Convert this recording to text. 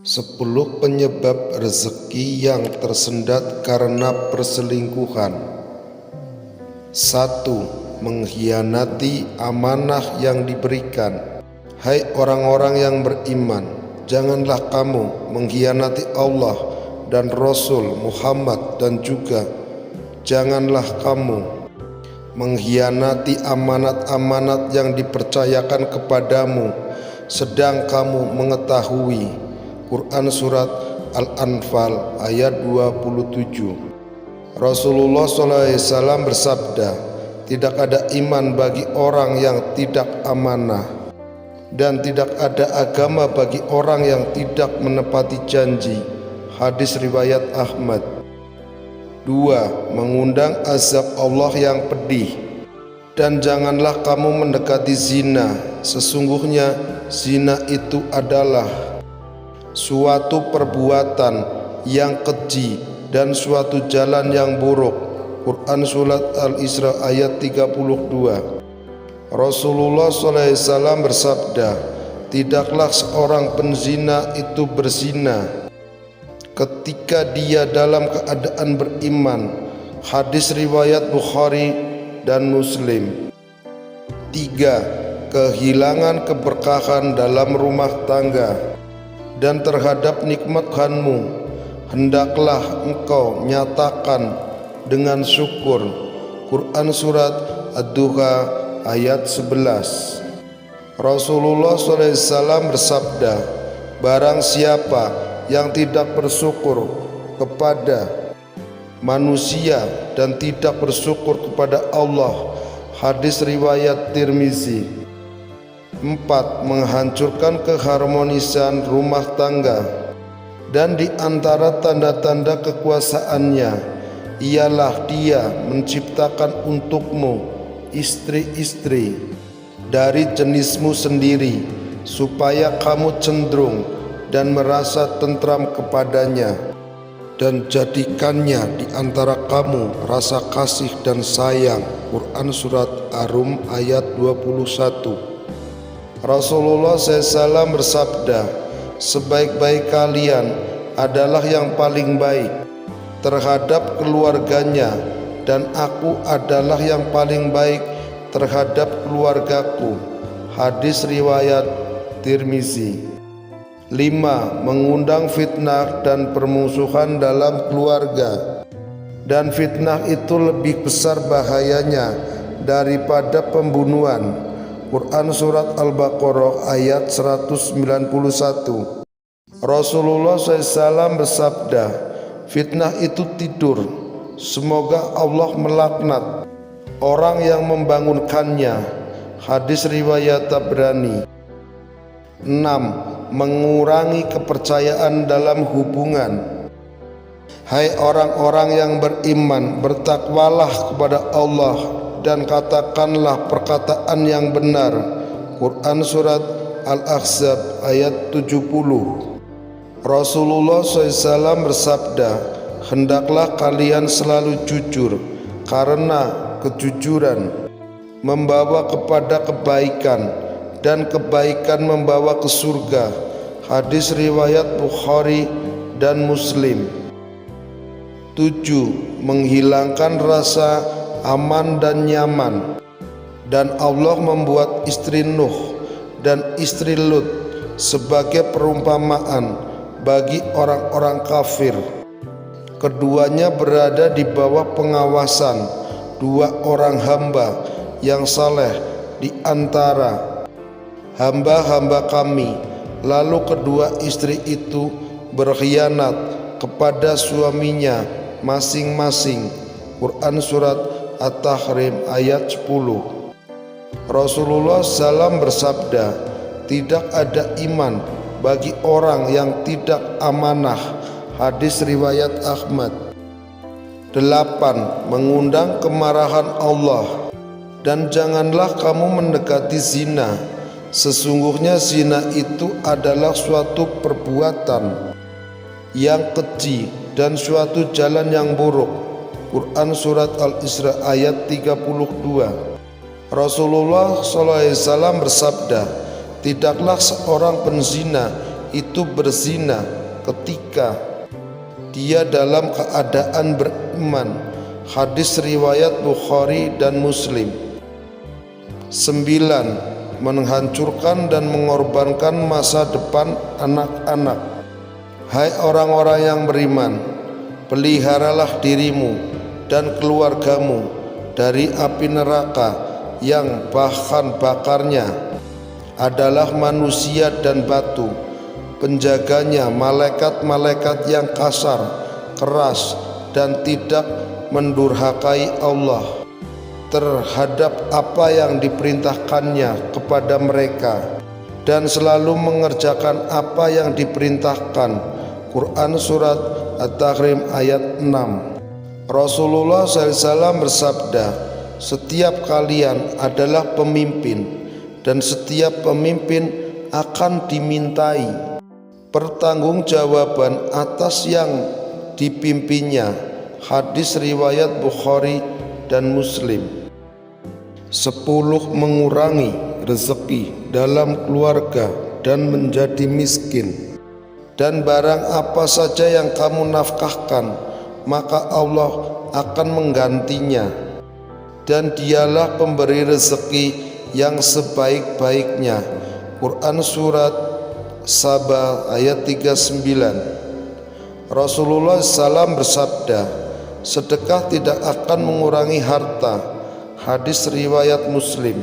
10 penyebab rezeki yang tersendat karena perselingkuhan. 1. Mengkhianati amanah yang diberikan. Hai orang-orang yang beriman, janganlah kamu mengkhianati Allah dan Rasul Muhammad, dan juga janganlah kamu mengkhianati amanat-amanat yang dipercayakan kepadamu, sedang kamu mengetahui. Quran Surat Al-Anfal ayat 27. Rasulullah SAW bersabda, tidak ada iman bagi orang yang tidak amanah, dan tidak ada agama bagi orang yang tidak menepati janji. Hadis riwayat Ahmad. 2. Mengundang azab Allah yang pedih. Dan janganlah kamu mendekati zina, sesungguhnya zina itu adalah suatu perbuatan yang keji dan suatu jalan yang buruk. Quran Surat Al-Isra ayat 32. Rasulullah SAW bersabda, tidaklah seorang penzina itu berzina ketika dia dalam keadaan beriman. Hadis riwayat Bukhari dan Muslim. 3. Kehilangan keberkahan dalam rumah tangga dan terhadap nikmat Tuhanmu, hendaklah engkau nyatakan dengan syukur. Quran Surat Ad-Duha ayat 11. Rasulullah SAW bersabda, barang siapa yang tidak bersyukur kepada manusia dan tidak bersyukur kepada Allah. Hadis riwayat Tirmizi. 4. Menghancurkan keharmonisan rumah tangga. Dan di antara tanda-tanda kekuasaannya ialah dia menciptakan untukmu istri-istri dari jenismu sendiri, supaya kamu cenderung dan merasa tentram kepadanya, dan jadikannya di antara kamu rasa kasih dan sayang. Quran Surat Ar-Rum ayat 21. Rasulullah SAW bersabda, sebaik-baik kalian adalah yang paling baik terhadap keluarganya, dan aku adalah yang paling baik terhadap keluargaku. Hadis riwayat Tirmizi. 5. Mengundang fitnah dan permusuhan dalam keluarga. Dan fitnah itu lebih besar bahayanya daripada pembunuhan. Quran Surat Al-Baqarah ayat 191. Rasulullah SAW bersabda, fitnah itu tidur, semoga Allah melaknat orang yang membangunkannya. Hadis riwayat Tabrani. 6. Mengurangi kepercayaan dalam hubungan. Hai orang-orang yang beriman, bertakwalah kepada Allah dan katakanlah perkataan yang benar. Quran Surat Al-Ahzab ayat 70. Rasulullah SAW bersabda, hendaklah kalian selalu jujur, karena kejujuran membawa kepada kebaikan, dan kebaikan membawa ke surga. Hadis riwayat Bukhari dan Muslim. 7. Menghilangkan rasa aman dan nyaman. Dan Allah membuat istri Nuh dan istri Lut sebagai perumpamaan bagi orang-orang kafir. Keduanya berada di bawah pengawasan dua orang hamba yang saleh di antara hamba-hamba kami. Lalu kedua istri itu berkhianat kepada suaminya masing-masing. Quran Surat At-Tahrim ayat 10. Rasulullah SAW bersabda, tidak ada iman bagi orang yang tidak amanah. Hadis riwayat Ahmad. 8. Mengundang kemarahan Allah. Dan janganlah kamu mendekati zina, sesungguhnya zina itu adalah suatu perbuatan yang keji dan suatu jalan yang buruk. Quran Surat Al-Isra ayat 32. Rasulullah SAW bersabda, tidaklah seorang penzina itu berzina ketika dia dalam keadaan beriman. Hadis riwayat Bukhari dan Muslim. 9. Menghancurkan dan mengorbankan masa depan anak-anak. Hai orang-orang yang beriman, peliharalah dirimu dan keluargamu dari api neraka yang bahan bakarnya adalah manusia dan batu. Penjaganya malaikat-malaikat yang kasar, keras, dan tidak mendurhakai Allah terhadap apa yang diperintahkannya kepada mereka, dan selalu mengerjakan apa yang diperintahkan. Quran Surat At-Tahrim ayat 6. Rasulullah SAW bersabda, setiap kalian adalah pemimpin, dan setiap pemimpin akan dimintai pertanggungjawaban atas yang dipimpinnya. Hadis riwayat Bukhari dan Muslim. 10. Mengurangi rezeki dalam keluarga dan menjadi miskin. Dan barang apa saja yang kamu nafkahkan, maka Allah akan menggantinya, dan dialah pemberi rezeki yang sebaik-baiknya. Quran Surat Saba ayat 39. Rasulullah SAW bersabda, sedekah tidak akan mengurangi harta. Hadis riwayat Muslim.